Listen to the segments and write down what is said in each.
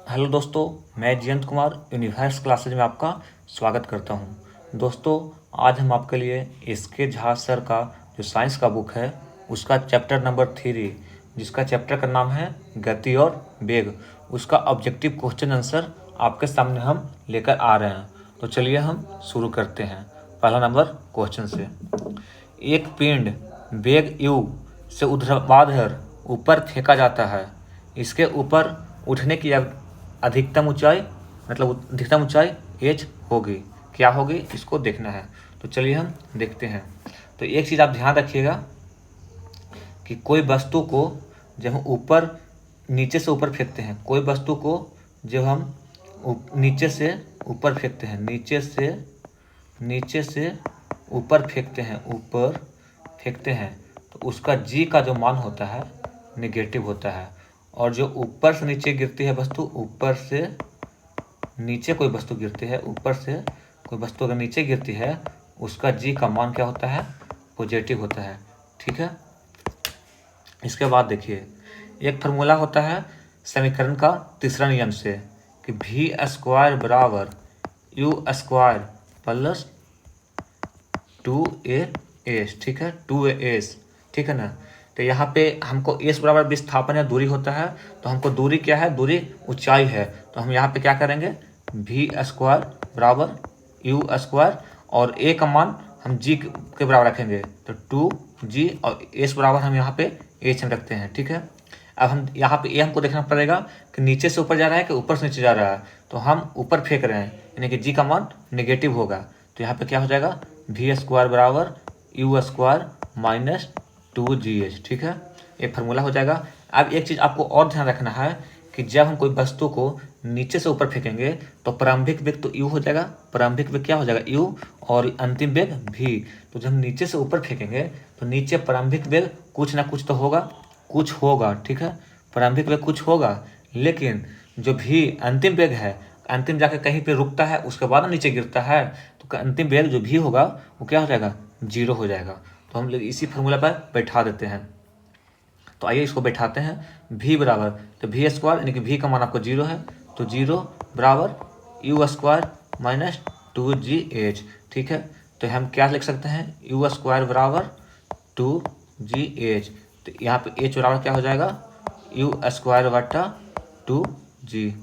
Hello दोस्तों, मैं Jayant Kumar universe classes में आपका स्वागत करता हूं। दोस्तों, आज हम आपके लिए एस.के. झा सर का जो साइंस का बुक है उसका चैप्टर नंबर 3, जिसका चैप्टर का नाम है गति और वेग, उसका ऑब्जेक्टिव क्वेश्चन आंसर आपके सामने हम लेकर आ रहे हैं। तो चलिए हम शुरू करते हैं पहला नंबर क्वेश्चन से। एक पिंड वेग u से ऊर्ध्वाधर ऊपर फेंका जाता है। इसके ऊपर उठने की अधिकतम ऊंचाई h होगी। क्या होगी इसको देखना है। तो चलिए हम देखते हैं। तो एक चीज़ आप ध्यान रखिएगा कि कोई वस्तु को जब हम नीचे से ऊपर फेंकते हैं, कोई वस्तु को जब हम नीचे से ऊपर फेंकते हैं, नीचे से ऊपर फेंकते हैं तो उसका जी का जो मान होता है नेगेटिव होता है। और जो ऊपर से नीचे गिरती है वस्तु, ऊपर से नीचे कोई वस्तु गिरती है, ऊपर से कोई वस्तु अगर नीचे गिरती है उसका जी का मान क्या होता है, पॉजिटिव होता है। ठीक है। इसके बाद देखिए, एक फार्मूला होता है समीकरण का तीसरा नियम से कि v स्क्वायर बराबर u स्क्वायर प्लस 2as। ठीक है, 2as। ठीक है ना। तो यहाँ पे हमको s बराबर विस्थापन या दूरी होता है, तो हमको दूरी क्या है, दूरी ऊंचाई है। तो हम यहाँ पे क्या करेंगे, v स्क्वायर बराबर u स्क्वायर और a का मान हम g के बराबर रखेंगे, तो 2g और s बराबर हम यहाँ पे h रखते हैं। ठीक है। अब हम यहाँ पे ये हमको देखना पड़ेगा कि नीचे से ऊपर जा रहा है कि ऊपर से नीचे जा रहा है। तो हम ऊपर फेंक रहे हैं यानी कि g का मान नेगेटिव होगा। तो यहाँ पे क्या हो जाएगा, v स्क्वायर बराबर u स्क्वायर माइनस 2gh। ठीक है, ये फार्मूला हो जाएगा। अब एक चीज़ आपको और ध्यान रखना है कि जब हम कोई वस्तु को नीचे से ऊपर फेंकेंगे तो प्रारंभिक वेग तो u हो जाएगा, प्रारंभिक वेग क्या हो जाएगा u, और अंतिम वेग v। तो जब हम नीचे से ऊपर फेंकेंगे तो नीचे प्रारंभिक वेग कुछ ना कुछ तो होगा, कुछ होगा। ठीक है, प्रारंभिक वेग कुछ होगा, लेकिन जो v अंतिम वेग है, अंतिम जाके कहीं पे रुकता है उसके बाद नीचे गिरता है, तो अंतिम वेग जो v होगा वो क्या हो जाएगा, 0 हो जाएगा। तो हम लोग इसी फार्मूला पर बैठा देते हैं। तो आइए इसको बैठाते हैं। v बराबर, तो v स्क्वायर यानी कि v का मान आपको 0 है, तो 0 बराबर u स्क्वायर माइनस 2gh। ठीक है, तो हम क्या लिख सकते हैं, u स्क्वायर बराबर 2gh। तो यहाँ पे h बराबर क्या हो जाएगा, u स्क्वायर बटा 2g।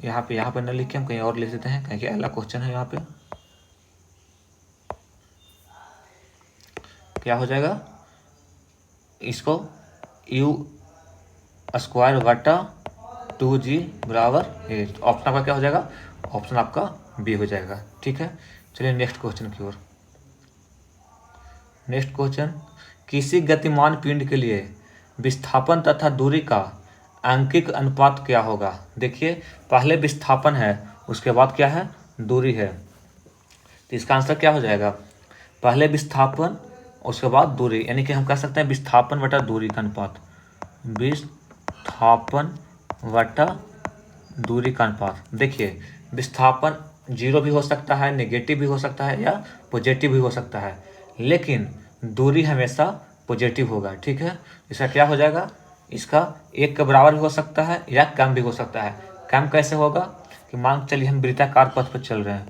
यहाँ पे न लिख के हम कहीं और लिख देते हैं, कहीं कि अगला क्वेश्चन है। यहाँ पे क्या हो जाएगा, इसको u स्क्वायर बटा 2g बराबर h। ऑप्शन आपका क्या हो जाएगा, ऑप्शन आपका बी हो जाएगा। ठीक है, चलिए नेक्स्ट क्वेश्चन की ओर। नेक्स्ट क्वेश्चन, किसी गतिमान पिंड के लिए विस्थापन तथा दूरी का आंकिक अनुपात क्या होगा। देखिए, पहले विस्थापन है, उसके बाद क्या है, दूरी है। तो इसका आंसर क्या हो जाएगा, पहले विस्थापन उसके बाद दूरी, यानी कि हम कह सकते हैं विस्थापन बटा दूरी का अनुपात, विस्थापन बटा दूरी का अनुपात। देखिए, विस्थापन 0 भी हो सकता है, नेगेटिव भी हो सकता है, या पॉजिटिव भी हो सकता है, लेकिन दूरी हमेशा पॉजिटिव होगा। ठीक है, इसका क्या हो जाएगा, इसका 1 के बराबर भी हो सकता है या कम भी हो सकता है। कम कैसे होगा कि मान चलिए हम वृत्ताकार पथ पर चल रहे हैं,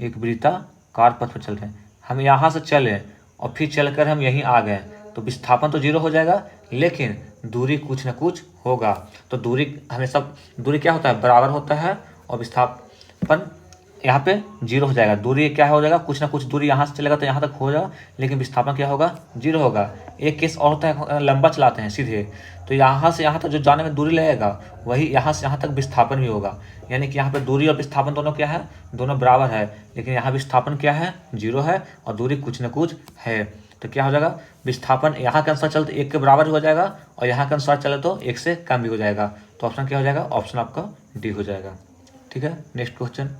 एक वृत्ताकार पथ पर चल रहे हैं, हम यहाँ से चले और फिर चलकर हम यहीं आ गए, तो विस्थापन तो 0 हो जाएगा, लेकिन दूरी कुछ ना कुछ होगा। तो दूरी हमेशा, दूरी क्या होता है, बराबर होता है, और विस्थापन यहाँ पे 0 हो जाएगा। दूरी क्या हो जाएगा, कुछ ना कुछ दूरी यहाँ से चलेगा तो यहाँ तक हो जाएगा, लेकिन विस्थापन क्या होगा, 0 होगा। एक केस और होता है, लंबा चलाते हैं सीधे, तो यहाँ से यहाँ तक जो जाने में दूरी लगेगा वही यहाँ से यहाँ तक विस्थापन भी होगा। यानी कि यहाँ पे दूरी और विस्थापन दोनों क्या है, दोनों बराबर है, लेकिन यहाँ विस्थापन क्या है, 0 है, और दूरी कुछ न कुछ है। तो क्या हो जाएगा, विस्थापन यहाँ के अनुसार चले तो 1 के बराबर भी हो जाएगा, और यहाँ के अनुसार चले तो 1 से कम भी हो जाएगा। तो ऑप्शन क्या हो जाएगा, ऑप्शन आपका डी हो जाएगा। ठीक है, नेक्स्ट क्वेश्चन,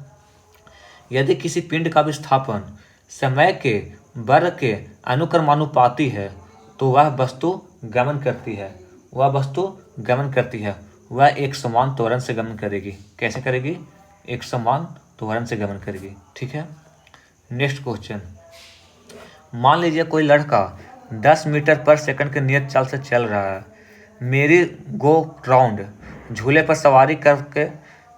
यदि किसी पिंड का विस्थापन समय के वर्ग के अनुक्रमानुपाती है तो वह वस्तु गमन करती है, वह एक समान त्वरण से गमन करेगी। कैसे करेगी, एक समान त्वरण से गमन करेगी। ठीक है, नेक्स्ट क्वेश्चन, मान लीजिए कोई लड़का 10 मीटर पर सेकंड के नियत चाल से चल रहा है। मेरी गो राउंड झूले पर सवारी करके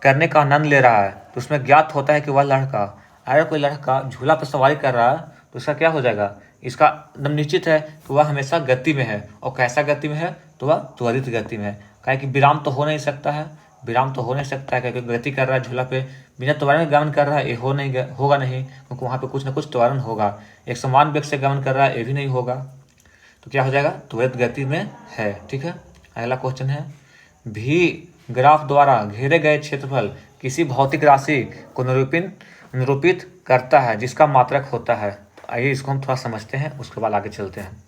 करने का आनंद ले रहा है तो उसमें ज्ञात होता है कि वह लड़का, अगर कोई लड़का झूला पर सवारी कर रहा है तो इसका क्या हो जाएगा, इसका एकदम निश्चित है कि वह हमेशा गति में है। और कैसा गति में है, तो वह त्वरित गति में है। काहे कि विराम तो हो नहीं सकता है, विराम तो हो नहीं सकता है, क्योंकि गति कर रहा है झूला पे, बिना त्वरण के गमन कर रहा है, ये होगा नहीं, क्योंकि वहाँ पे कुछ ना कुछ त्वरण होगा। एक समान वेग से गमन कर रहा है, ये भी नहीं होगा। तो क्या हो जाएगा, त्वरित गति में है। ठीक है, अगला क्वेश्चन है, भी ग्राफ द्वारा घेरे गए क्षेत्रफल किसी भौतिक राशि को निरूपित करता है जिसका मात्रक होता है। तो आइए इसको हम थोड़ा समझते हैं, उसके बाद आगे चलते हैं।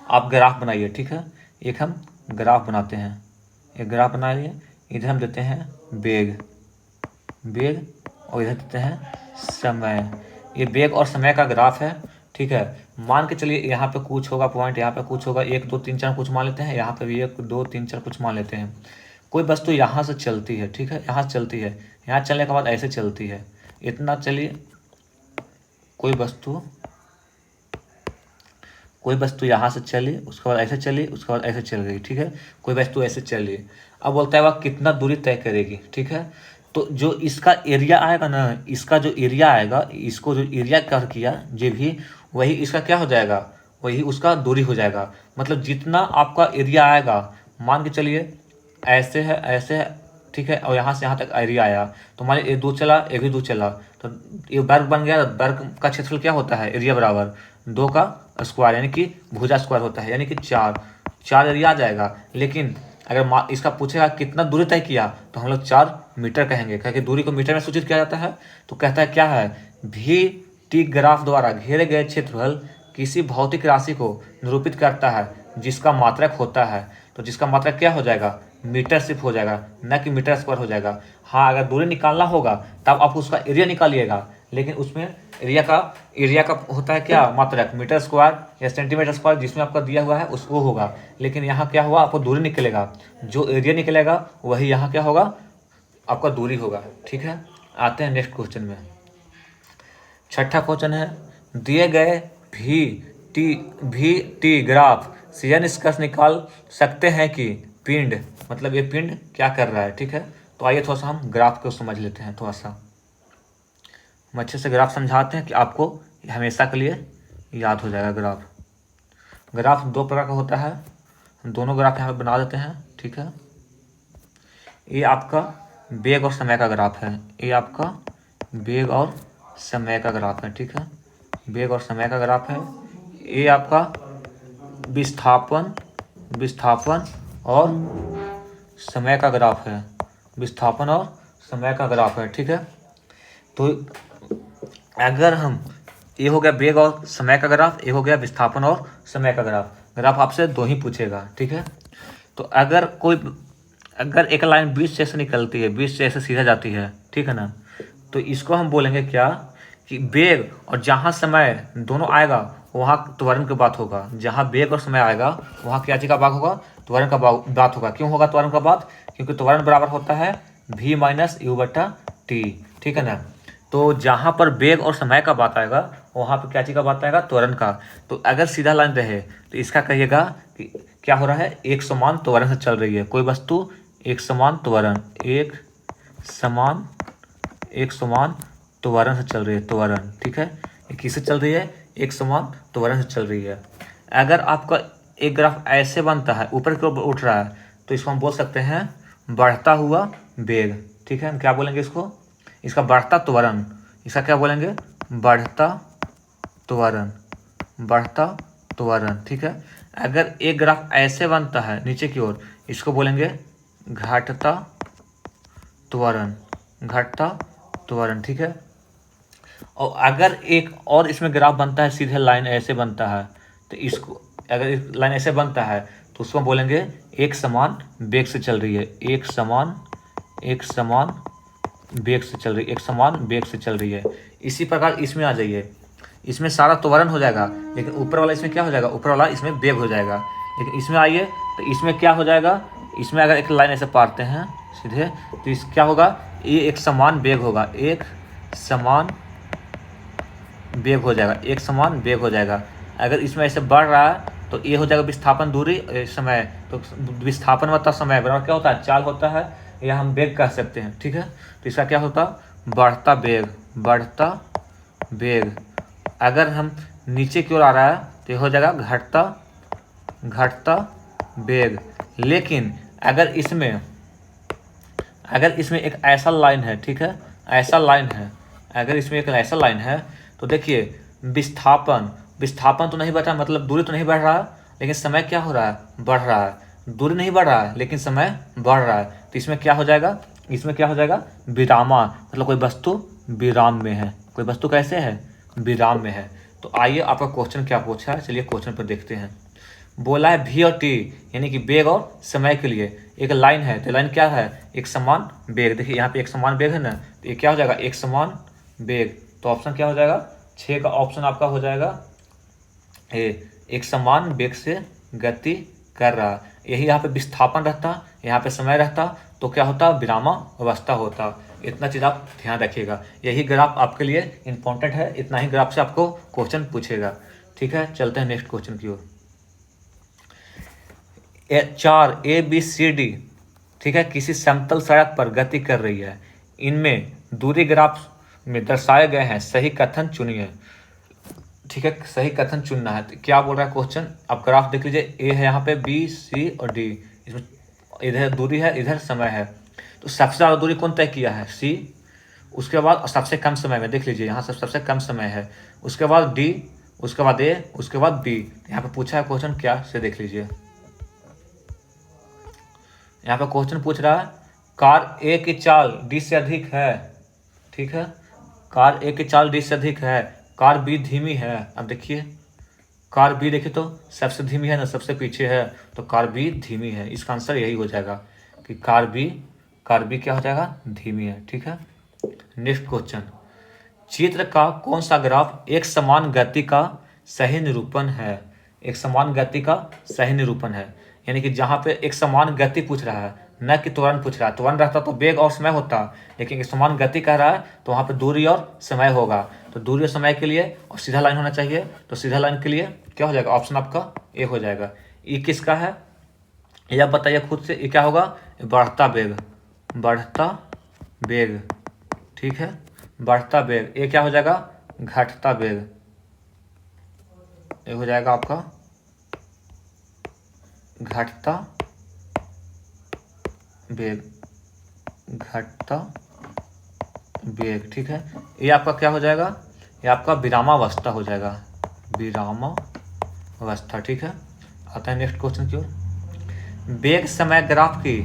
आप ग्राफ बनाइए। ठीक है, एक हम ग्राफ बनाते हैं, एक ग्राफ बनाइए। इधर हम देते हैं वेग, और इधर देते हैं समय। ये वेग और समय का ग्राफ है। ठीक है, मान के चलिए यहाँ पे कुछ होगा पॉइंट, यहाँ पे कुछ होगा, 1 2 3 4 कुछ मान लेते हैं, यहाँ पे भी 1 2 3 4 कुछ मान लेते हैं। कोई वस्तु यहाँ से चलती है, ठीक है, यहाँ से चलती है, यहाँ चलने के बाद ऐसे चलती है, इतना चलिए। कोई वस्तु यहाँ से चली, उसके बाद ऐसे चली, उसके बाद ऐसे चल गई। ठीक है, कोई वस्तु ऐसे चली। अब बोलता है वह कितना दूरी तय करेगी। ठीक है, तो जो इसका एरिया आएगा ना, इसका जो एरिया आएगा, इसको जो एरिया कर किया जो भी, वही इसका क्या हो जाएगा, वही उसका दूरी हो जाएगा। मतलब जितना आपका एरिया आएगा, मान के चलिए ऐसे है, ऐसे है, ठीक है, और यहाँ से यहाँ तक एरिया आया, तो मान लीजिए ये 2 चला, ये भी 2 चला, तो ये वर्ग बन गया। वर्ग का क्षेत्रफल क्या होता है, एरिया बराबर 2 का स्क्वायर, यानी कि भुजा स्क्वायर होता है, यानी कि 4 एरिया आ जाएगा। लेकिन अगर इसका पूछेगा कितना दूरी तय किया, तो हम लोग 4 मीटर कहेंगे, क्योंकि दूरी को मीटर में सूचित किया जाता है। तो कहता है क्या है, भी टी ग्राफ द्वारा घेरे गए क्षेत्रफल किसी भौतिक राशि को निरूपित करता है जिसका मात्रक होता है। तो जिसका मात्रक क्या हो जाएगा, मीटर सिर्फ हो जाएगा, न कि मीटर स्क्वायर हो जाएगा। हाँ, अगर दूरी निकालना होगा तब आप उसका एरिया निकालिएगा, लेकिन उसमें एरिया का होता है क्या, मात्रक, मीटर स्क्वायर या सेंटीमीटर स्क्वायर, जिसमें आपका दिया हुआ है वो होगा। लेकिन यहाँ क्या हुआ, आपको दूरी निकलेगा, जो एरिया निकलेगा वही यहाँ क्या होगा, आपका दूरी होगा। ठीक है, आते हैं नेक्स्ट क्वेश्चन में। छठा क्वेश्चन है, दिए गए भी टी ग्राफ से यह निष्कर्ष निकाल सकते हैं कि पिंड, मतलब ये पिंड क्या कर रहा है। ठीक है, तो आइए थोड़ा सा हम ग्राफ को समझ लेते हैं। थोड़ा सा हम अच्छे से ग्राफ समझाते हैं कि आपको हमेशा के लिए याद हो जाएगा। ग्राफ 2 प्रकार का होता है, हम दोनों ग्राफ यहाँ पे बना देते हैं। ठीक है, ये आपका वेग और समय का ग्राफ है, ये आपका वेग और समय का ग्राफ है। ठीक है, वेग और समय का ग्राफ है। ये आपका विस्थापन और समय का ग्राफ है, विस्थापन और समय का ग्राफ है। ठीक है, तो अगर हम, ये हो गया वेग और समय का ग्राफ, ये हो गया विस्थापन और समय का ग्राफ आपसे 2 ही पूछेगा। ठीक है, तो अगर एक लाइन 20 से ऐसे निकलती है, 20 से ऐसे सीधा जाती है, ठीक है ना, तो इसको हम बोलेंगे क्या, कि वेग और जहाँ समय दोनों आएगा वहाँ त्वरण की बात होगा। जहाँ वेग और समय आएगा वहाँ क्या चीज़ का बात होगा, त्वरण का बात होगा। क्यों होगा त्वरण का बात, क्योंकि त्वरण बराबर होता है v - u/t। ठीक है ना, तो जहाँ पर वेग और समय का बात आएगा वहाँ पर क्या चीज़ का बात आएगा, त्वरण का। तो अगर सीधा लाइन रहे तो इसका कहिएगा कि क्या हो रहा है, एक समान त्वरण से चल रही है कोई वस्तु, एक समान त्वरण से चल रही है, त्वरण। ठीक है, ये किससे चल रही है, एक समान त्वरण से चल रही है। अगर आपका एक ग्राफ ऐसे बनता है, ऊपर की ओर उठ रहा है, तो इसको हम बोल सकते हैं बढ़ता हुआ वेग। ठीक है, हम क्या बोलेंगे इसको, इसका बढ़ता त्वरण, इसका क्या बोलेंगे, बढ़ता त्वरण। ठीक है, अगर एक ग्राफ ऐसे बनता है नीचे की ओर, इसको बोलेंगे घटता त्वरण। ठीक है, और अगर एक और इसमें ग्राफ बनता है, सीधे लाइन ऐसे बनता है, तो इसको, अगर लाइन ऐसे बनता है तो उसको बोलेंगे एक समान वेग से चल रही है, एक समान वेग से चल रही है। इसी प्रकार इसमें आ जाइए, इसमें सारा त्वरण हो जाएगा, लेकिन ऊपर वाला इसमें क्या हो जाएगा, ऊपर वाला इसमें वेग हो जाएगा। लेकिन इसमें आइए तो इसमें क्या हो जाएगा, इसमें अगर एक लाइन ऐसे पारते हैं सीधे, तो इस क्या होगा, ये एक समान वेग होगा, एक समान वेग हो जाएगा। अगर इसमें ऐसे बढ़ रहा है तो ये हो जाएगा विस्थापन दूरी समय, तो विस्थापन बटा समय बराबर क्या होता है, चाल होता है। या हम वेग कह सकते हैं, ठीक है। तो इसका क्या होता, बढ़ता वेग, बढ़ता वेग। अगर हम नीचे की ओर आ रहा है तो ये हो जाएगा घटता, घटता वेग। लेकिन अगर इसमें एक ऐसा लाइन है, ठीक है, ऐसा लाइन है, अगर इसमें एक ऐसा लाइन है तो देखिए विस्थापन तो नहीं बढ़ रहा, मतलब दूरी तो नहीं बढ़ रहा, लेकिन समय क्या हो रहा है, बढ़ रहा है। दूरी नहीं बढ़ रहा है लेकिन समय बढ़ रहा है, तो इसमें क्या हो जाएगा, इसमें क्या हो जाएगा, विरामा, मतलब कोई वस्तु विराम में है, कोई वस्तु कैसे है, विराम में है। तो आइए आपका क्वेश्चन क्या पूछा है, चलिए क्वेश्चन पर देखते हैं। बोला है भी और टी यानी कि वेग और समय के लिए एक लाइन है, तो लाइन क्या है, एक समान वेग। देखिए यहाँ पे एक समान वेग है ना, तो ये क्या हो जाएगा, एक समान वेग। तो ऑप्शन क्या हो जाएगा, 6 का ऑप्शन आपका हो जाएगा ए, एक समान वेग से गति कर रहा। यही यहाँ पे विस्थापन रहता, यहाँ पे समय रहता, तो क्या होता, विरामा अवस्था होता। इतना चीज़ आप ध्यान रखिएगा, यही ग्राफ आपके लिए इंपॉर्टेंट है, इतना ही ग्राफ से आपको क्वेश्चन पूछेगा, ठीक है। चलते हैं नेक्स्ट क्वेश्चन की ओर। 4 ABCD, ठीक है, किसी समतल सड़क पर गति कर रही है, इनमें दूरी ग्राफ में दर्शाए गए हैं, सही कथन चुनिए, ठीक है। सही कथन चुनना है, तो क्या बोल रहा है क्वेश्चन, आप ग्राफ देख लीजिए, ए है यहाँ पे, बी सी और डी, इसमें इधर दूरी है, इधर समय है, तो सबसे ज़्यादा दूरी कौन तय किया है, सी। उसके बाद सबसे कम समय में देख लीजिए, यहाँ सबसे कम समय है, उसके बाद डी, उसके बाद ए, उसके बाद बी। यहाँ पे पूछा है क्वेश्चन क्या से देख लीजिए, यहाँ पे क्वेश्चन पूछ रहा है कार ए की चाल डी से अधिक है, ठीक है, कार ए की चाल डी से अधिक है, कार बी धीमी है। अब देखिए कार बी देखिए तो सबसे धीमी है ना, सबसे पीछे है, तो कार बी धीमी है। इसका आंसर यही हो जाएगा कि कार बी क्या हो जाएगा, धीमी है, ठीक है। नेक्स्ट क्वेश्चन, चित्र का कौन सा ग्राफ एक समान गति का सही निरूपण है, एक समान गति का सही निरूपण है, यानी कि जहाँ पे एक समान गति पूछ रहा है, न कि त्वरण पूछ रहा है। त्वरण रहता तो वेग और समय होता, लेकिन एक समान गति कह रहा है तो वहाँ पे दूरी और समय होगा। तो दूरी और समय के लिए और सीधा लाइन होना चाहिए, तो सीधा लाइन के लिए क्या हो जाएगा, ऑप्शन आपका ए हो जाएगा। ये किसका है, ये आप बताइए खुद से, ये क्या होगा, बढ़ता वेग, बढ़ता वेग, ठीक है, बढ़ता वेग। ये क्या हो जाएगा, घटता वेग, ये हो जाएगा आपका घटता वेग, घटता वेग, ठीक है। ये आपका क्या हो जाएगा, ये आपका विरामावस्था हो जाएगा, विरामावस्था, ठीक है। आता है नेक्स्ट क्वेश्चन की ओर। वेग समय ग्राफ की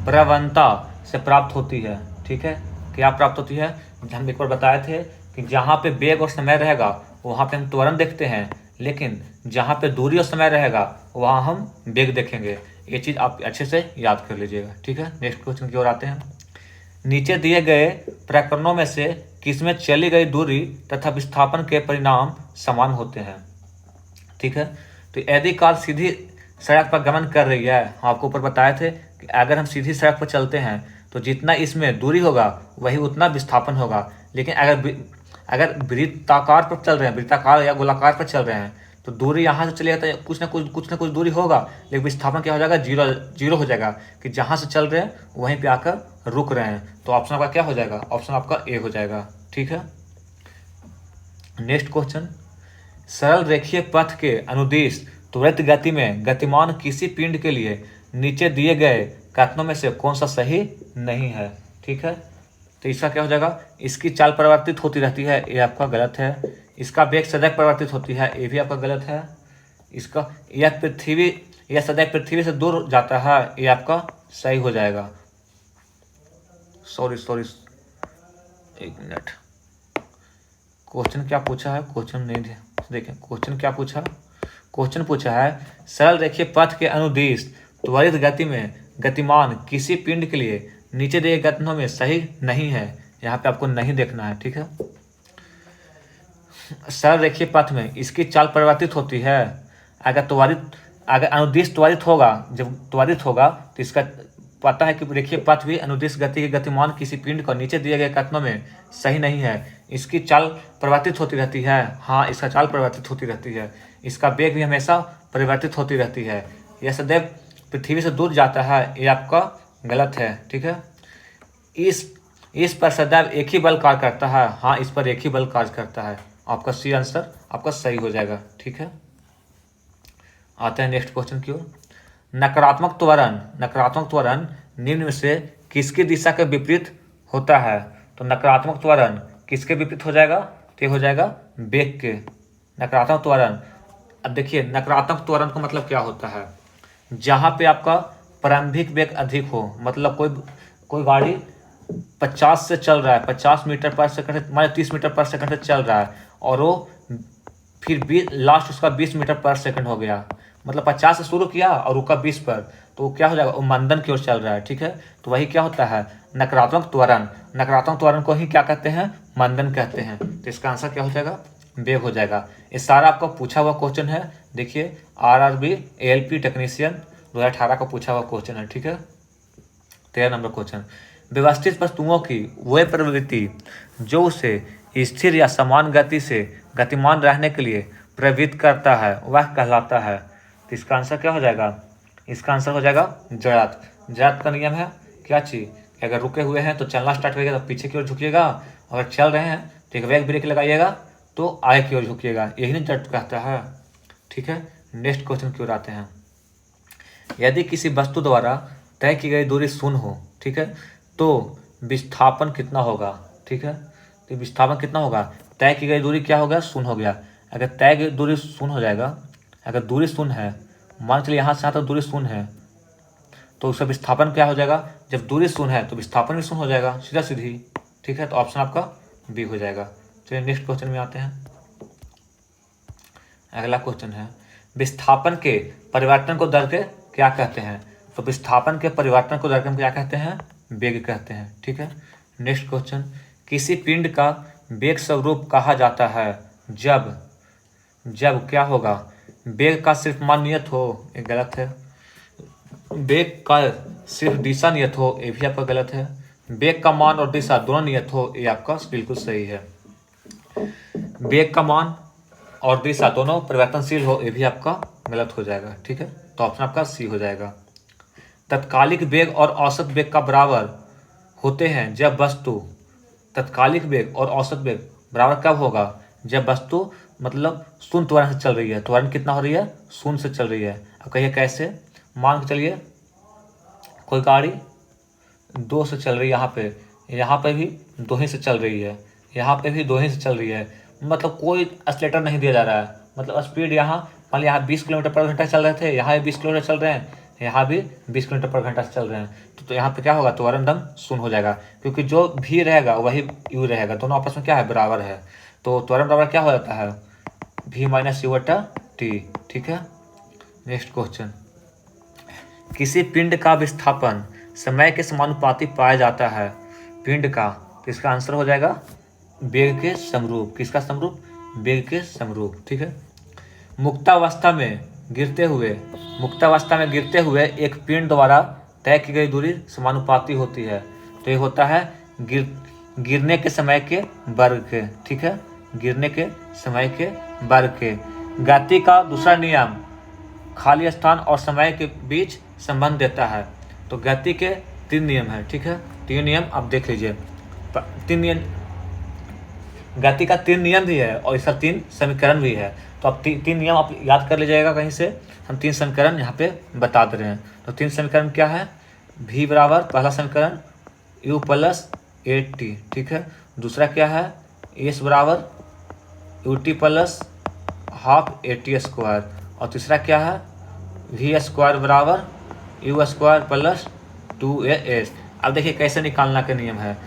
प्रवणता से प्राप्त होती है, ठीक है। क्या प्राप्त होती है, हम एक बार बताए थे कि जहाँ पे वेग और समय रहेगा वहाँ पे हम त्वरण देखते हैं, लेकिन जहाँ पे दूरी और समय रहेगा वहाँ हम वेग देखेंगे। ये चीज़ आप अच्छे से याद कर लीजिएगा, ठीक है। नेक्स्ट क्वेश्चन की ओर आते हैं। नीचे दिए गए प्रकरणों में से किसमें चली गई दूरी तथा विस्थापन के परिणाम समान होते हैं, ठीक है। तो यदि कार सीधी सड़क पर गमन कर रही है, हम आपको ऊपर बताए थे कि अगर हम सीधी सड़क पर चलते हैं तो जितना इसमें दूरी होगा वही उतना विस्थापन होगा। लेकिन अगर वृत्ताकार पर चल रहे हैं, वृत्ताकार या गोलाकार पर चल रहे हैं, तो दूरी यहाँ से चलेगा तो कुछ ना कुछ दूरी होगा, लेकिन विस्थापन क्या हो जाएगा, जीरो हो जाएगा, कि जहाँ से चल रहे हैं वहीं पे आकर रुक रहे हैं। तो ऑप्शन आपका क्या हो जाएगा, ऑप्शन आपका ए हो जाएगा, ठीक है। नेक्स्ट क्वेश्चन, सरल रेखीय पथ के अनुदिश त्वरित गति में गतिमान किसी पिंड के लिए नीचे दिए गए कथनों में से कौन सा सही नहीं है, ठीक है। तो इसका क्या हो जाएगा, इसकी चाल परिवर्तित होती रहती है, ये आपका गलत है। इसका वेग सदैव परिवर्तित होती है, ये भी आपका गलत है। इसका यह सदैव पृथ्वी से दूर जाता है, ये आपका सही हो जाएगा। सॉरी एक मिनट, क्वेश्चन क्या पूछा है, क्वेश्चन नहीं देखें, क्वेश्चन क्या पूछा, क्वेश्चन पूछा है सरल रेखीय पथ के अनुदिश त्वरित गति में गतिमान किसी पिंड के लिए नीचे दिए गए कथनों में सही नहीं है, यहाँ पे आपको नहीं देखना है, ठीक है। सरल रेखीय पथ में इसकी चाल परिवर्तित होती है, अगर अनुदिश त्वरित होगा, जब त्वरित होगा तो इसका पता है कि रेखीय पथ भी अनुदिश गति के गतिमान किसी पिंड को नीचे दिए गए कथनों में सही नहीं है। इसकी चाल परिवर्तित होती रहती है, हाँ इसका चाल परिवर्तित होती रहती है। इसका वेग भी हमेशा परिवर्तित होती रहती है। यह सदैव पृथ्वी से दूर जाता है, ये आपका गलत है, ठीक है। इस पर सदैव एक ही बल कार्य करता है। हाँ, इस पर एक ही बल कार्य करता है। आपका सी आंसर आपका सही हो जाएगा। ठीक है, आते हैं नेक्स्ट क्वेश्चन की ओर। नकारात्मक त्वरण निम्न में से किसकी दिशा के विपरीत होता है? तो नकारात्मक त्वरण किसके विपरीत हो जाएगा? तो ये हो जाएगा वेग के। नकारात्मक त्वरण, अब देखिए नकारात्मक त्वरण का मतलब क्या होता है? जहाँ पे आपका प्रारंभिक वेग अधिक हो, मतलब कोई गाड़ी 50 से चल रहा है, 50 मीटर पर सेकंड, मान 30 मीटर पर सेकंड से चल रहा है, और वो फिर लास्ट उसका 20 मीटर पर सेकंड हो गया, मतलब 50 से शुरू किया और रुका 20 पर, तो क्या हो जाएगा? वो मंदन की ओर चल रहा है। ठीक है, तो वही क्या होता है? नकारात्मक त्वरण। नकारात्मक त्वरण को ही क्या कहते हैं? मंदन कहते हैं। तो इसका आंसर क्या हो जाएगा? वेग हो जाएगा। ये सारा आपका पूछा हुआ क्वेश्चन है। देखिए आरआरबी एएलपी टेक्नीशियन 2018 का पूछा हुआ क्वेश्चन है। ठीक है, 13 नंबर क्वेश्चन। व्यवस्थित वस्तुओं की वह प्रवृत्ति जो उसे स्थिर या समान गति से गतिमान रहने के लिए प्रवृत्त करता है वह कहलाता है। तो इसका आंसर क्या हो जाएगा? इसका आंसर हो जाएगा जड़त्व। जड़त्व का नियम है क्या चीज़? अगर रुके हुए हैं तो चलना स्टार्ट करिएगा तो पीछे की ओर झुकिएगा, अगर चल रहे हैं तो एक वेग ब्रेक लगाइएगा तो आगे की ओर झुकिएगा, यही नहीं जड़त्व कहता है। ठीक है, नेक्स्ट क्वेश्चन की ओर आते हैं। यदि किसी वस्तु द्वारा तय की गई दूरी शून्य हो, ठीक है, तो विस्थापन कितना होगा? ठीक है, तो विस्थापन कितना होगा? तय की गई दूरी क्या हो गया? शून्य हो गया। अगर तय की दूरी शून्य हो जाएगा, अगर दूरी शून्य है, मान चलिए यहाँ से यहाँ तक दूरी शून्य है, तो उसका विस्थापन क्या हो जाएगा? जब दूरी शून्य है तो विस्थापन भी शून्य हो जाएगा, सीधा सीधी। ठीक है, तो ऑप्शन आपका बी हो जाएगा। चलिए नेक्स्ट क्वेश्चन में आते हैं। अगला क्वेश्चन है, विस्थापन के परिवर्तन को दर के क्या कहते हैं? तो विस्थापन के परिवर्तन को दर के हम क्या कहते हैं? वेग कहते हैं। ठीक है, नेक्स्ट क्वेश्चन, किसी पिंड का वेग स्वरूप कहा जाता है जब क्या होगा? वेग का सिर्फ मान नियत हो, ये गलत है। वेग का सिर्फ दिशा नियत हो, ये भी आपका गलत है। वेग का मान और दिशा दोनों नियत हो, ये आपका बिल्कुल सही है। वेग का मान और दिशा दोनों परिवर्तनशील हो, ये भी आपका गलत हो जाएगा। ठीक है, तो ऑप्शन आपका सी हो जाएगा। तत्कालिक वेग और औसत वेग का बराबर होते हैं जब वस्तु, तत्कालिक वेग और औसत वेग बराबर कब होगा? जब वस्तु मतलब शून्य त्वरण से चल रही है। त्वरण कितना हो रही है? शून्य से चल रही है। अब कहिए कैसे? मान के चलिए कोई गाड़ी 2 से चल रही है, यहाँ पे भी 2 ही से चल रही है, यहाँ पे भी 2 ही से चल रही है, मतलब कोई एक्सीलरेटर नहीं दिया जा रहा है, मतलब स्पीड यहाँ मान लीजिए यहाँ 20 किलोमीटर पर घंटा चल रहे थे, यहाँ भी 20 किलोमीटर चल रहे हैं, यहाँ भी 20 किलोमीटर पर घंटा चल रहे हैं, तो यहाँ पे क्या होगा? त्वरण दम शून्य हो जाएगा, क्योंकि जो भी रहेगा वही यू रहेगा, दोनों आपस में क्या है? बराबर है। तो त्वरण बराबर क्या हो जाता है? v माइनस यू बटा टी। ठीक है, नेक्स्ट क्वेश्चन, किसी पिंड का विस्थापन समय के समानुपाती पाया जाता है। पिंड का, तो इसका आंसर हो जाएगा वेग के समरूप। किसका समरूप? वेग के समरूप। ठीक है, मुक्तावस्था में गिरते हुए एक पिंड द्वारा तय की गई दूरी समानुपाती होती है। तो ये होता है गिरने के समय के वर्ग के। ठीक है, गिरने के समय के वर्ग के। गति का दूसरा नियम खाली स्थान और समय के बीच संबंध देता है। तो गति के 3 नियम है। ठीक है, 3 नियम आप देख लीजिए। 3 नियम, गति का 3 नियम भी है और इसका 3 समीकरण भी है। तो आप 3 नियम आप याद कर लीजिएगा कहीं से, हम 3 समीकरण यहाँ पे बता दे रहे हैं। तो 3 समीकरण क्या है? v बराबर, पहला समीकरण u प्लस 8t। ठीक है, दूसरा क्या है? s बराबर ut प्लस हाफ 80 स्क्वायर, और तीसरा क्या है? v स्क्वायर बराबर u स्क्वायर प्लस 2as। अब देखिए कैसे निकालना का नियम है।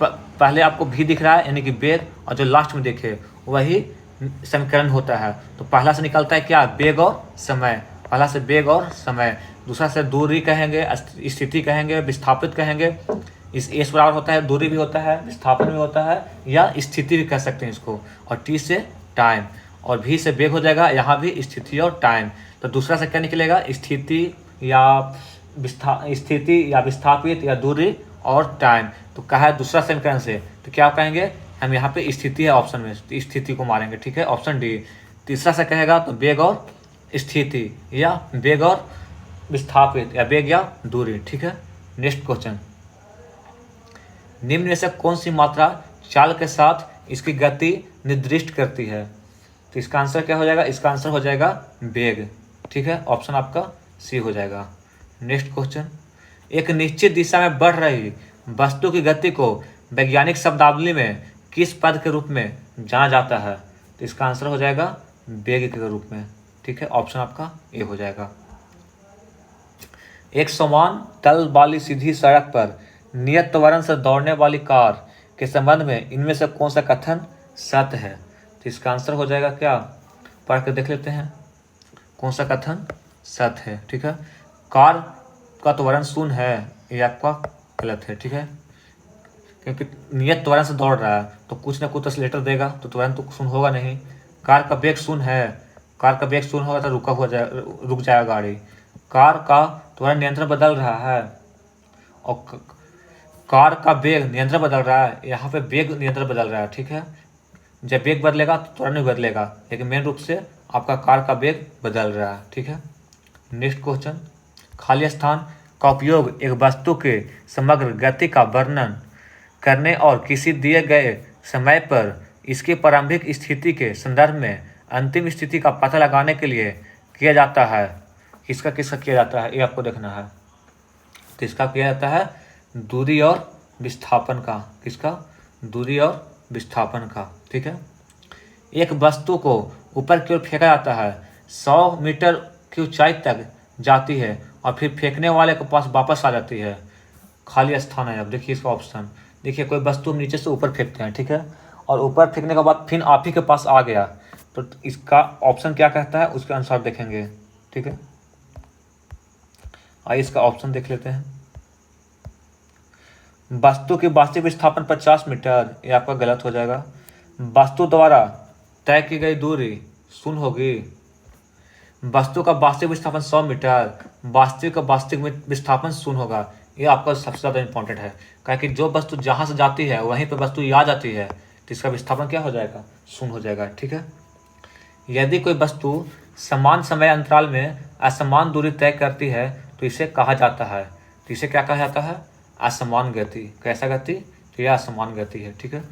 पहले आपको भी दिख रहा है यानी कि वेग, और जो लास्ट में देखे वही समीकरण होता है। तो पहला से निकलता है क्या? वेग और समय। पहला से वेग और समय, दूसरा से दूरी कहेंगे, स्थिति कहेंगे, विस्थापित कहेंगे। इस एस बराबर होता है, दूरी भी होता है, विस्थापन भी होता है, या स्थिति भी कह सकते हैं इसको। और टी से टाइम, और भी से वेग हो जाएगा, यहाँ भी स्थिति और टाइम। तो दूसरा से क्या निकलेगा? स्थिति या विस्थापित या दूरी और टाइम। तो कहा है दूसरा समीकरण से, तो क्या कहेंगे हम? यहाँ पे स्थिति है ऑप्शन में, तो स्थिति को मारेंगे। ठीक है, ऑप्शन डी। तीसरा से कहेगा तो वेग और स्थिति, या वेग और विस्थापित, या वेग या दूरी। ठीक है, नेक्स्ट क्वेश्चन, निम्न में से कौन सी मात्रा चाल के साथ इसकी गति निर्दिष्ट करती है? तो इसका आंसर क्या हो जाएगा? इसका आंसर हो जाएगा वेग। ठीक है, ऑप्शन आपका सी हो जाएगा। नेक्स्ट क्वेश्चन, एक निश्चित दिशा में बढ़ रही वस्तु की गति को वैज्ञानिक शब्दावली में किस पद के रूप में जाना जाता है? तो इसका आंसर हो जाएगा वेग के रूप में। ठीक है, ऑप्शन आपका ए हो जाएगा। एक समान तल वाली सीधी सड़क पर नियत त्वरण से दौड़ने वाली कार के संबंध में इनमें से कौन सा कथन सत्य है? तो इसका आंसर हो जाएगा क्या? पढ़ कर देख लेते हैं कौन सा कथन सत्य है। ठीक है, कार का त्वरण शून्य है, ये आपका गलत है। ठीक है, क्योंकि नियत त्वरण से दौड़ रहा है तो कुछ ना कुछ एक्सीलरेटर देगा, तो त्वरण तो शून्य होगा नहीं। कार का वेग शून्य है, कार का वेग शून्य होगा तो रुक जाएगा गाड़ी। कार का त्वरण नियंत्रण बदल रहा है और कार का वेग नियंत्रण बदल रहा है, यहाँ पे वेग नियंत्रण बदल रहा है। ठीक है, जब वेग बदलेगा तो त्वरण भी बदलेगा, लेकिन मेन रूप से आपका कार का वेग बदल रहा है। ठीक है, नेक्स्ट क्वेश्चन, खाली स्थान का उपयोग एक वस्तु के समग्र गति का वर्णन करने और किसी दिए गए समय पर इसकी प्रारंभिक स्थिति के संदर्भ में अंतिम स्थिति का पता लगाने के लिए किया जाता है। किसका किसका किया जाता है, ये आपको देखना है। तो इसका किया जाता है दूरी और विस्थापन का। किसका? दूरी और विस्थापन का। ठीक है, एक वस्तु को ऊपर की ओर फेंका जाता है, 100 मीटर की ऊंचाई तक जाती है और फिर फेंकने वाले के पास वापस आ जाती है। खाली स्थान है। अब देखिए इसका ऑप्शन, देखिए कोई वस्तु हम नीचे से ऊपर फेंकते हैं, ठीक है, और ऊपर फेंकने के बाद फिर आप ही के पास आ गया, तो इसका ऑप्शन क्या कहता है उसके अनुसार देखेंगे। ठीक है, आइए इसका ऑप्शन देख लेते हैं। वस्तु की वास्तविक विस्थापन 50 मीटर, ये आपका गलत हो जाएगा। वस्तु द्वारा तय की गई दूरी शून्य होगी। वस्तु का वास्तविक विस्थापन 100 मीटर, वास्तविक विस्थापन शून्य होगा। ये आपका सबसे ज़्यादा इंपॉर्टेंट है, क्या कि जो वस्तु जहाँ से जाती है वहीं पर वस्तु आ जाती है, तो इसका विस्थापन क्या हो जाएगा? शून्य हो जाएगा। ठीक है, यदि कोई वस्तु समान समय अंतराल में असमान दूरी तय करती है तो इसे कहा जाता है, तो इसे क्या कहा जाता है? असमान गति। कैसा गति? तो यह असमान गति है। ठीक है,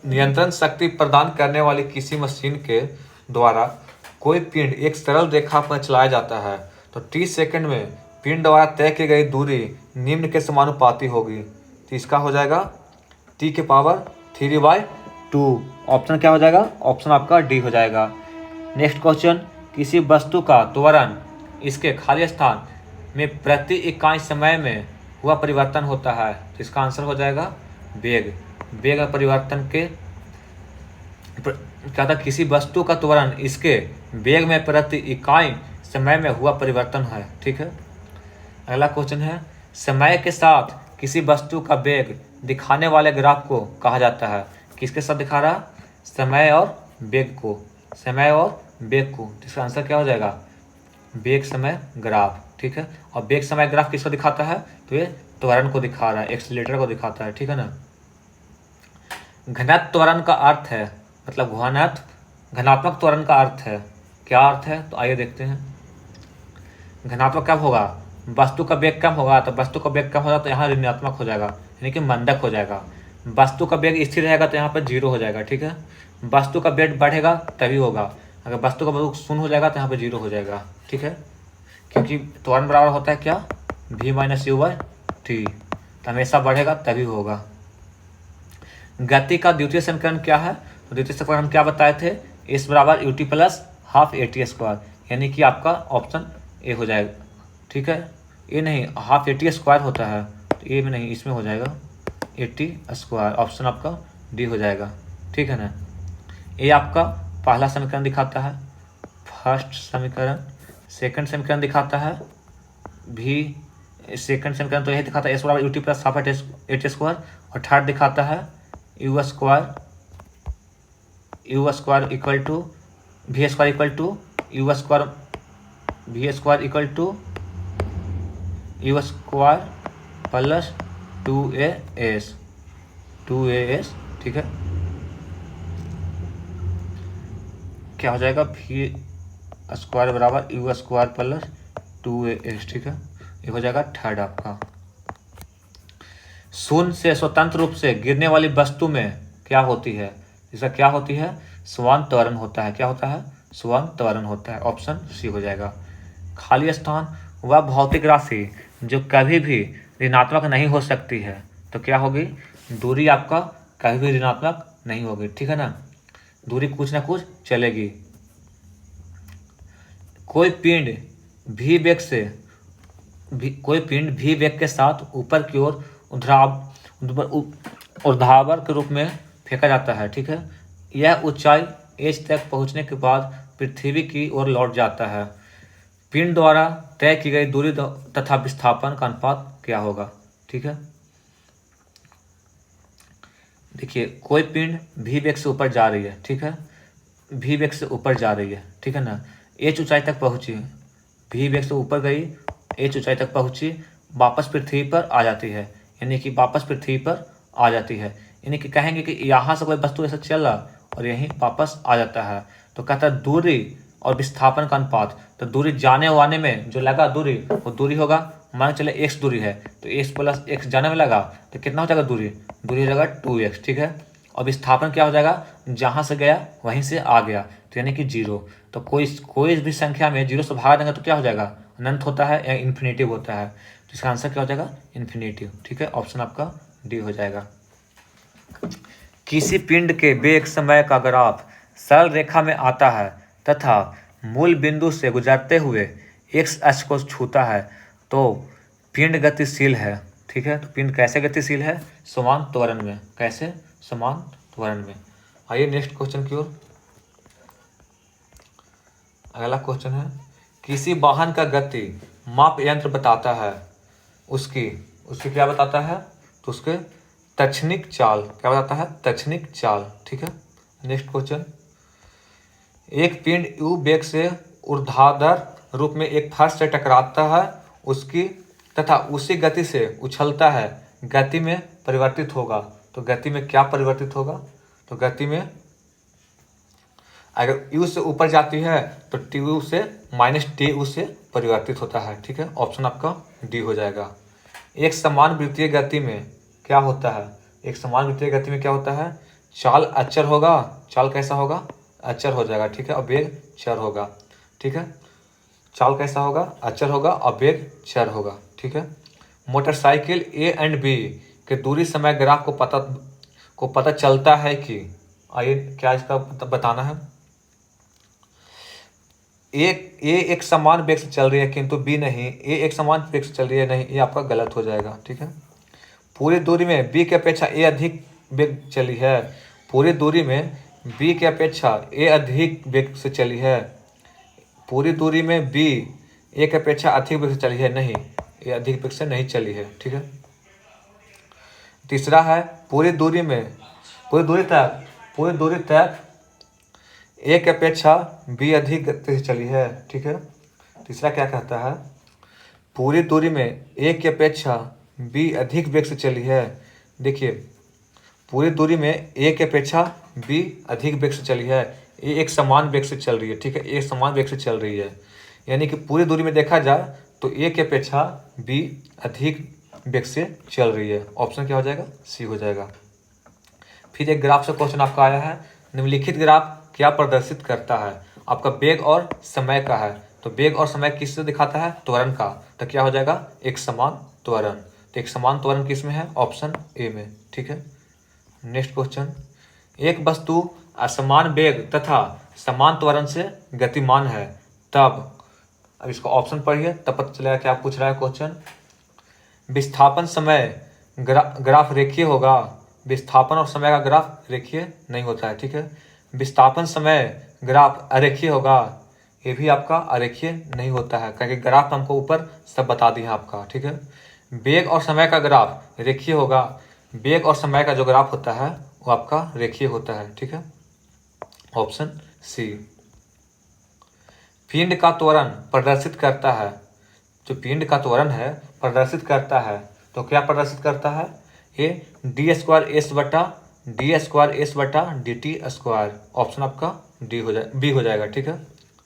नियंत्रण शक्ति प्रदान करने वाली किसी मशीन के द्वारा कोई पिंड एक सरल रेखा पर चलाया जाता है तो 30 सेकंड में पिंड द्वारा तय की गई दूरी निम्न के समानुपाती होगी। तो इसका हो जाएगा T⁴/2। ऑप्शन क्या हो जाएगा? ऑप्शन आपका डी हो जाएगा। नेक्स्ट क्वेश्चन, किसी वस्तु का त्वरण इसके खाली स्थान में प्रति इकाई समय में हुआ परिवर्तन होता है, तो इसका आंसर हो जाएगा वेग। वेग परिवर्तन के क्या था? किसी वस्तु का त्वरण इसके वेग में प्रति इकाई समय में हुआ परिवर्तन है। ठीक है, अगला क्वेश्चन है, समय के साथ किसी वस्तु का वेग दिखाने वाले ग्राफ को कहा जाता है। किसके साथ दिखा रहा? समय और वेग को। समय और वेग को, इसका आंसर क्या हो जाएगा? वेग समय ग्राफ। ठीक है, और वेग समय ग्राफ किसको दिखाता है? तो ये त्वरण को दिखा रहा है, एक्सीलरेटर को दिखाता है। ठीक है ना। घनत्व त्वरण का अर्थ है, मतलब घनात्मक त्वरण का अर्थ है। क्या अर्थ है? तो आइए देखते हैं। घनात्मक कब होगा? वस्तु का वेग कम होगा, तो वस्तु का वेग कम होगा तो यहाँ ऋणात्मक हो जाएगा, यानी कि मंदक हो जाएगा। वस्तु का वेग स्थिर रहेगा तो यहाँ पर 0 हो जाएगा। ठीक है, वस्तु का वेग बढ़ेगा तभी होगा, अगर वस्तु का वेग शून्य हो जाएगा तो यहाँ पर 0 हो जाएगा। ठीक है, क्योंकि त्वरण बराबर होता है क्या? v-u/t, तो हमेशा बढ़ेगा तभी होगा। गति का द्वितीय समीकरण क्या है? तो द्वितीय समीकरण हम क्या बताए थे? s = ut + ½ at², यानी कि आपका ऑप्शन ए हो जाएगा। ठीक है, ये नहीं, ½ at² होता है, तो ए में नहीं, इसमें हो जाएगा at²। ऑप्शन आपका डी हो जाएगा। ठीक है ना। ये आपका पहला समीकरण दिखाता है, फर्स्ट समीकरण। सेकंड समीकरण दिखाता है सेकंड समीकरण तो यही दिखाता है s = ut + ½ at², और थर्ड दिखाता है u² = v² + 2as। ठीक है, क्या हो जाएगा? v² = u² + 2as। ठीक है, ये हो जाएगा थर्ड आपका। शून्य से स्वतंत्र रूप से गिरने वाली वस्तु में क्या होती है, इसका क्या होती है, स्वर्ण त्वरण होता है। क्या होता है, स्वर्ण त्वरण होता है। ऑप्शन सी हो जाएगा। खाली स्थान वह भौतिक राशि जो कभी भी ऋणात्मक नहीं हो सकती है, तो क्या होगी, दूरी आपका कभी भी ऋणात्मक नहीं होगी, ठीक है ना, दूरी कुछ ना कुछ चलेगी। कोई पिंड भी वेग से के साथ ऊपर की ओर ऊर्ध्वाधर के रूप में फेंका जाता है, ठीक है। यह ऊंचाई एच तक पहुंचने के बाद पृथ्वी की ओर लौट जाता है। पिंड द्वारा तय की गई दूरी तथा विस्थापन का अनुपात क्या होगा, ठीक है। देखिए, कोई पिंड भी वेग से ऊपर जा रही है, ठीक है, भी वेग से ऊपर जा रही है, ठीक है ना, एच ऊंचाई तक पहुंची, भी वेग से ऊपर गई, एच ऊंचाई तक पहुंची, वापस पृथ्वी पर आ जाती है, यानी कि वापस पृथ्वी पर आ जाती है, यानी कि कहेंगे कि यहाँ से कोई वस्तु ऐसा चल रहा और यहीं वापस आ जाता है, तो कहता है दूरी और विस्थापन का अनुपात। तो दूरी जाने वाने में जो लगा दूरी, वो दूरी होगा, मान चले x दूरी है, तो x प्लस x जाने में लगा तो कितना हो जाएगा, दूरी हो जाएगा 2x, ठीक है। और विस्थापन क्या हो जाएगा, जहाँ से गया वहीं से आ गया, तो यानी कि 0। तो कोई भी संख्या में 0 से भागा देंगे तो क्या हो जाएगा, अनंत होता है या इन्फिनेटिव होता है, तो इसका आंसर क्या हो जाएगा, इन्फिनेटिव, ठीक है। ऑप्शन आपका डी हो जाएगा। किसी पिंड के वेग समय का ग्राफ सरल रेखा में आता है तथा मूल बिंदु से गुजरते हुए एक्स अक्ष को छूता है, तो पिंड गतिशील है, ठीक है। तो पिंड कैसे गतिशील है, समान त्वरण में। कैसे, समान त्वरण में। आइए नेक्स्ट क्वेश्चन की ओर। अगला क्वेश्चन है, किसी वाहन का गति माप यंत्र बताता है, उसकी क्या बताता है, तो उसके तक्षणिक चाल, क्या बताता है, तक्षणिक चाल, ठीक है। नेक्स्ट क्वेश्चन, एक पिंड u वेग से ऊर्ध्वाधर रूप में एक फर्श से टकराता है, उसकी तथा उसी गति से उछलता है, गति में परिवर्तित होगा, तो गति में क्या परिवर्तित होगा, तो गति में अगर u से ऊपर जाती है तो tu से माइनस tu से परिवर्तित होता है, ठीक है। ऑप्शन आपका डी हो जाएगा। एक समान वृत्तीय गति में क्या होता है, एक समान वृत्तीय गति में क्या होता है, चाल अचर होगा, चाल कैसा होगा, अचर हो जाएगा, ठीक है, और वेग चर होगा, ठीक है। चाल कैसा होगा, अचर होगा और वेग चर होगा, ठीक है। मोटरसाइकिल ए एंड बी के दूरी समय ग्राफ को पता चलता है कि, आइए क्या इसका बताना है, एक समान वेग से चल रही है किंतु बी नहीं, ए एक समान वेग से चल रही है नहीं, ये आपका गलत हो जाएगा, ठीक है। पूरी दूरी में बी की अपेक्षा ए अधिक वेग चली है, पूरी दूरी में बी की अपेक्षा ए अधिक वेग से चली है, पूरी दूरी में बी ए की अपेक्षा अधिक वेग से चली है, नहीं, ए अधिक वेग से नहीं चली है, ठीक है। तीसरा है, पूरी दूरी तक ए की अपेक्षा बी अधिक गति से चली है, ठीक है। तीसरा क्या कहता है, पूरी दूरी में ए की अपेक्षा बी अधिक वेग से चली है। देखिए, पूरी दूरी में ए की अपेक्षा बी अधिक वेग से चली है, ए एक समान वेग से चल रही है, ठीक है, ए समान वेग से चल रही है, यानी कि पूरी दूरी में देखा जाए तो ए की अपेक्षा बी अधिक वेग से चल रही है। ऑप्शन क्या हो जाएगा, सी हो जाएगा। फिर एक ग्राफ से क्वेश्चन आपका आया है, निम्नलिखित ग्राफ क्या प्रदर्शित करता है, आपका वेग और समय का है, तो वेग और समय किससे दिखाता है, त्वरण का, तो क्या हो जाएगा, एक समान त्वरण, तो एक समान त्वरण किस में है, ऑप्शन ए में, ठीक है। नेक्स्ट क्वेश्चन, एक वस्तु असमान वेग तथा समान त्वरण से गतिमान है, तब, अब इसको ऑप्शन पढ़िए तब पता चलेगा क्या पूछ रहा है क्वेश्चन। विस्थापन समय ग्राफ रेखीय होगा, विस्थापन और समय का ग्राफ रेखीय नहीं होता है, ठीक है। विस्थापन समय ग्राफ अरेखीय होगा, ये भी आपका अरेखीय नहीं होता है, क्योंकि ग्राफ हमको ऊपर सब बता दिया आपका, ठीक है। वेग और समय का ग्राफ रेखीय होगा, वेग और समय का जो ग्राफ होता है वो आपका रेखीय होता है, ठीक है। Option C. पिंड का त्वरण प्रदर्शित करता है, जो पिंड का त्वरण है प्रदर्शित करता है, तो क्या प्रदर्शित करता है, ये डी स्क्वायर एस बटा डी टी स्क्वायर, ऑप्शन आपका बी हो जाएगा, ठीक है।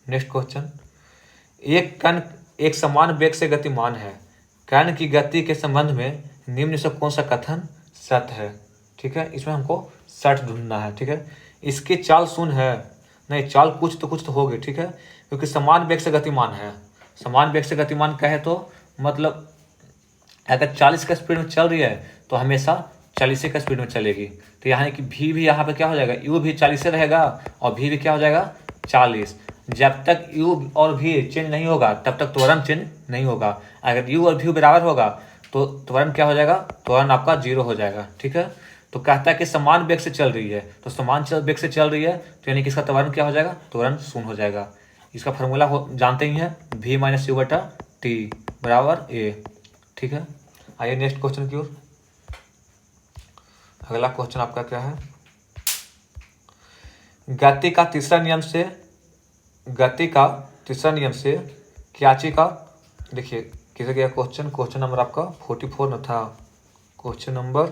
नेक्स्ट क्वेश्चन, एक कण एक समान वेग से गतिमान है, कण की गति के संबंध में निम्न से कौन सा कथन सत्य है, ठीक है। इसमें हमको सत्य ढूंढना है, ठीक है। इसकी चाल शून्य है, नहीं चाल कुछ तो होगी, ठीक है, क्योंकि समान वेग से गतिमान है। समान वेग से गतिमान कहे तो मतलब अगर 40 का स्पीड में चल रही है तो हमेशा 40 का स्पीड में चलेगी। तो यहाँ कि भी यहाँ पे क्या हो जाएगा, यू भी 40 से रहेगा और भी क्या हो जाएगा 40। जब तक यू और भी चेंज नहीं होगा तब तक त्वरण चेंज नहीं होगा। अगर यू और भी बराबर होगा तो त्वरण क्या हो जाएगा, त्वरण आपका 0 हो जाएगा, ठीक है। तो कहता है कि समान वेग से चल रही है, तो समान वेग से चल रही है तो यानी कि इसका त्वरण क्या हो जाएगा, त्वरण 0 हो जाएगा। इसका फॉर्मूला जानते ही हैं, v माइनस यू बटा टी बराबर ए, ठीक है। आइए नेक्स्ट क्वेश्चन की ओर। अगला क्वेश्चन आपका क्या है, गति का तीसरा नियम से क्याची का, देखिए किसे गया क्वेश्चन नंबर आपका 44 न था, क्वेश्चन नंबर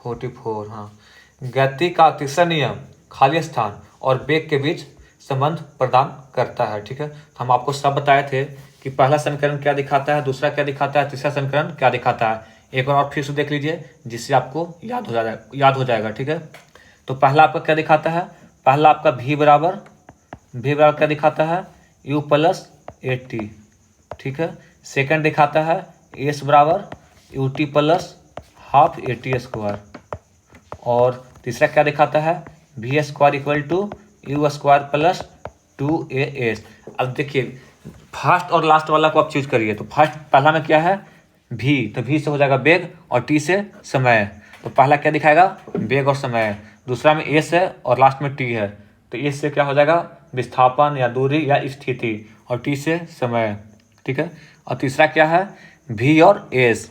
44, हाँ। गति का तीसरा नियम खाली स्थान और वेग के बीच संबंध प्रदान करता है, ठीक है। तो हम आपको सब बताए थे कि पहला समीकरण क्या दिखाता है, दूसरा क्या दिखाता है, तीसरा समीकरण क्या दिखाता है। एक बार और फिर से देख लीजिए जिससे आपको याद हो जाएगा, ठीक है। तो पहला आपका क्या दिखाता है, पहला आपका v बराबर क्या दिखाता है, u प्लस ए टी, ठीक है। सेकंड दिखाता है s बराबर u t plus half a t square, और तीसरा क्या दिखाता है v square equal to u square plus 2as। अब देखिए फर्स्ट और लास्ट वाला को आप चूज करिए। तो फर्स्ट पहला में क्या है v, तो v से हो जाएगा वेग और t से समय। तो पहला क्या दिखाएगा वेग और समय, दूसरा में s है और लास्ट में t है, तो s से क्या हो जाएगा विस्थापन या दूरी या स्थिति, और t से समय, ठीक है। और तीसरा क्या है v और s,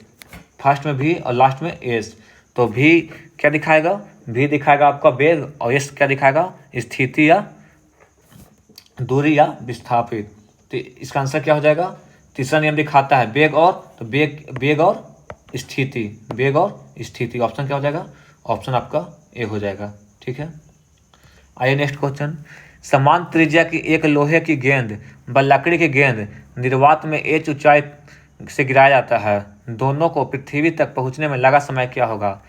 फर्स्ट में v और लास्ट में s। तो v क्या दिखाएगा, v दिखाएगा आपका वेग और s क्या दिखाएगा स्थिति या दूरी या विस्थापित। तो इसका आंसर क्या हो जाएगा, तीसरा नियम दिखाता है वेग और, तो वेग और स्थिति, ऑप्शन क्या हो जाएगा, ऑप्शन आपका ए हो जाएगा, ठीक है। आइए नेक्स्ट क्वेश्चन, समान त्रिज्या की एक लोहे की गेंद व लकड़ी की गेंद निर्वात में h ऊंचाई से गिराया जाता है, दोनों को पृथ्वी तक पहुंचने में लगा समय क्या होगा।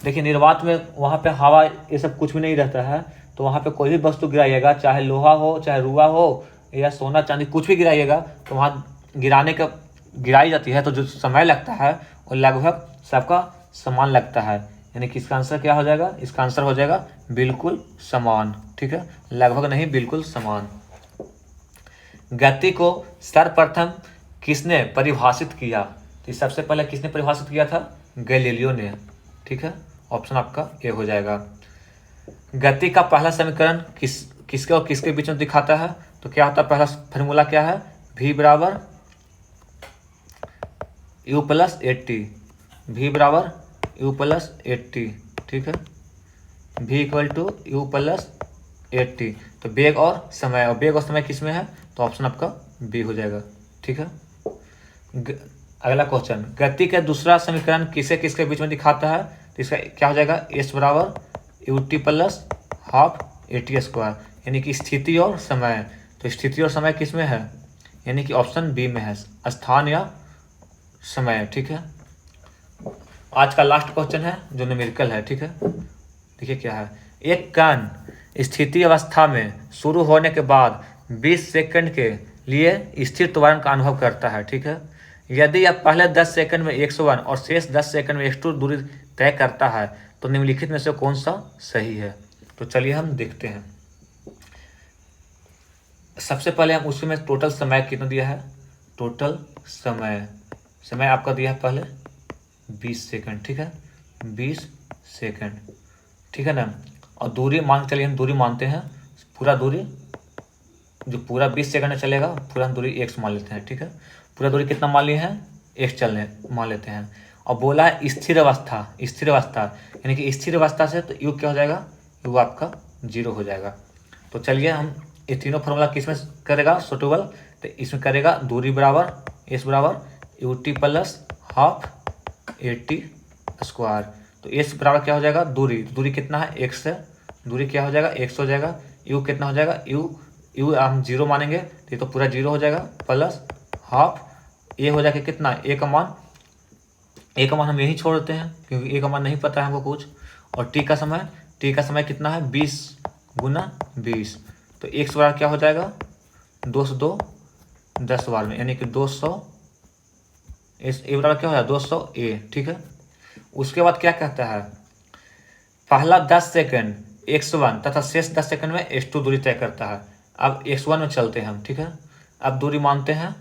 देखिए निर्वात में वहाँ पे हवा ये सब कुछ भी नहीं रहता है, तो वहाँ पे कोई भी वस्तु गिराइएगा, चाहे लोहा हो चाहे रुआ हो या सोना चांदी कुछ भी गिराइएगा, तो वहाँ गिराई जाती है तो जो समय लगता है वो लगभग सबका समान लगता है, यानी कि इसका आंसर क्या हो जाएगा, इसका आंसर हो जाएगा बिल्कुल समान, ठीक है, लगभग नहीं बिल्कुल समान। गति को सर्वप्रथम किसने परिभाषित किया, तो सबसे पहले किसने परिभाषित किया था, गैलीलियो ने, ठीक है, ऑप्शन आपका ए हो जाएगा। गति का पहला समीकरण किसके और किसके बीच में दिखाता है, तो क्या होता है, पहला फॉर्मूला क्या है, v बराबर u plus a t, v बराबर यू प्लस ए टी, ठीक है, v equal to u plus a t. तो वेग और समय किस में है, तो ऑप्शन आपका बी हो जाएगा, ठीक है। अगला क्वेश्चन, गति का दूसरा समीकरण किसके बीच में दिखाता है, तो इसका क्या हो जाएगा, s बराबर u t plus half a t square, यानी कि स्थिति और समय। तो स्थिति और समय किस में है, यानी कि ऑप्शन बी में है, स्थान या समय, ठीक है। आज का लास्ट क्वेश्चन है जो न्यूमेरिकल है, ठीक है। देखिए क्या है, एक कण स्थिति अवस्था में शुरू होने के बाद 20 सेकंड के लिए स्थिर त्वरण का अनुभव करता है, ठीक है। यदि आप पहले 10 सेकंड में 101 और शेष 10 सेकंड में x2 दूरी तय करता है तो निम्नलिखित में से कौन सा सही है। तो चलिए हम देखते हैं। सबसे पहले हम उसी में टोटल समय कितना दिया है, टोटल समय आपका दिया है पहले 20 सेकंड, ठीक है, 20 सेकंड, ठीक है ना। और दूरी मान, चलिए हम दूरी मानते हैं, पूरा दूरी जो पूरा 20 सेकंड में चलेगा पूरा दूरी x मान लेते हैं, ठीक है। पूरा दूरी कितना मान लिए हैं, x मान लेते हैं। और बोला है स्थिर अवस्था, यानी कि स्थिर अवस्था से तो u क्या हो जाएगा, u आपका 0 हो जाएगा। तो चलिए हम ये तीनों फॉर्मूला किस में करेगा सूटेबल, तो इसमें करेगा दूरी बराबर s बराबर u t plus half a t square. तो s बराबर क्या हो जाएगा, दूरी कितना है x है, दूरी क्या हो जाएगा x हो जाएगा, u कितना हो जाएगा, u हम 0 मानेंगे तो ये तो पूरा 0 हो जाएगा, प्लस हाफ ए हो जाएगा कितना, a का मान ए का मान हम यही छोड़ देते हैं क्योंकि ए का मान नहीं पता है हमको कुछ। और टी का समय कितना है 20 गुना 20, तो एक्स बराबर क्या हो जाएगा 202 10 बार में, यानी कि 200 ए बराबर क्या हो जाएगा 200 ए। ठीक है, उसके बाद क्या कहता है पहला 10 सेकंड x1 तथा शेष 10 सेकंड में x2 दूरी तय करता है। अब x1 में चलते हैं हम। ठीक है, अब दूरी मानते हैं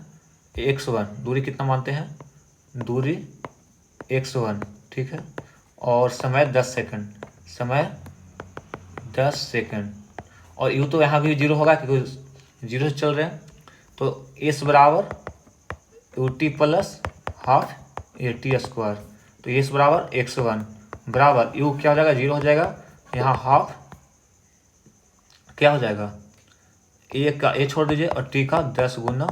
x1, दूरी कितना मानते हैं दूरी x1। ठीक है, और समय 10 सेकंड, समय 10 सेकंड, और यू तो यहाँ भी जीरो होगा क्योंकि जीरो से चल रहे हैं, तो एस बराबर u t plus half a t square, तो एस बराबर x1 बराबर यू क्या हो जाएगा जीरो हो जाएगा, यहाँ हाफ क्या हो जाएगा ए का ए छोड़ दीजिए और टी का 10 गुना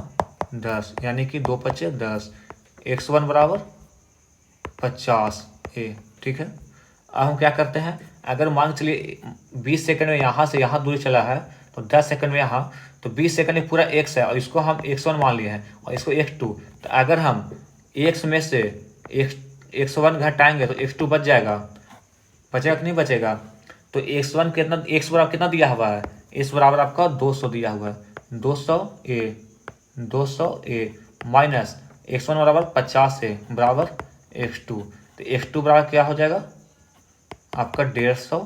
10, यानी कि 2 × 5 = 10, x1 बराबर 50 ए। ठीक है, अब हम क्या करते हैं अगर मान के चलिए 20 सेकंड में यहाँ से यहाँ दूरी चला है तो 10 सेकंड में यहाँ, तो 20 सेकंड में पूरा x है और इसको हम x1 मान लिए हैं और इसको x2, तो अगर हम x में से x1 घटाएंगे तो x2 बच जाएगा, बचेगा कि नहीं बचेगा। तो x1 कितना, x बराबर कितना दिया हुआ है, x बराबर आपका 200 दिया हुआ है, 200 ए माइनस x1 बराबर 50 ए बराबर x2, तो x2 बराबर क्या हो जाएगा आपका 150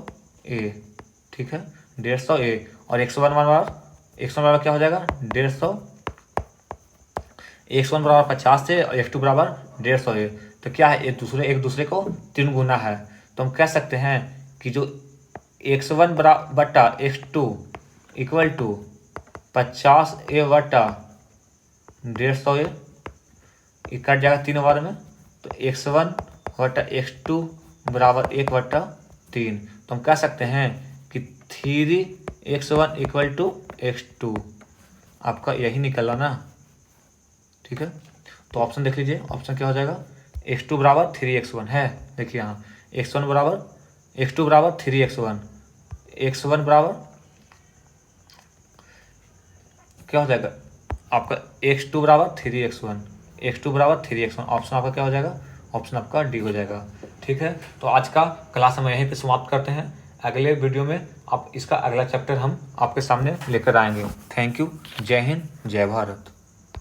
ए। ठीक है, 150 ए, और x1 बराबर क्या हो जाएगा 150, x1 बराबर 50 से और x2 बराबर 150 ए, तो क्या है एक दूसरे को 3 गुना है, तो हम कह सकते हैं कि जो x1 बटा x2 इक्वल टू 50 ए बटा 150 ए, कट जाएगा 3 बार में, तो x1 बटा x2 बराबर 1/3, तो हम कह सकते हैं कि 3x1 इक्वल टू x2, आपका यही निकला ना। ठीक है, तो ऑप्शन देख लीजिए, ऑप्शन क्या हो जाएगा x2 बराबर 3x1 है, देखिए यहाँ x2 बराबर 3x1, x1 बराबर क्या हो जाएगा आपका x2 बराबर 3x1, ऑप्शन आपका क्या हो जाएगा, ऑप्शन आपका डी हो जाएगा। ठीक है, तो आज का क्लास हम यहीं पे समाप्त करते हैं, अगले वीडियो में आप इसका अगला चैप्टर हम आपके सामने लेकर आएंगे। थैंक यू, जय हिंद, जय भारत।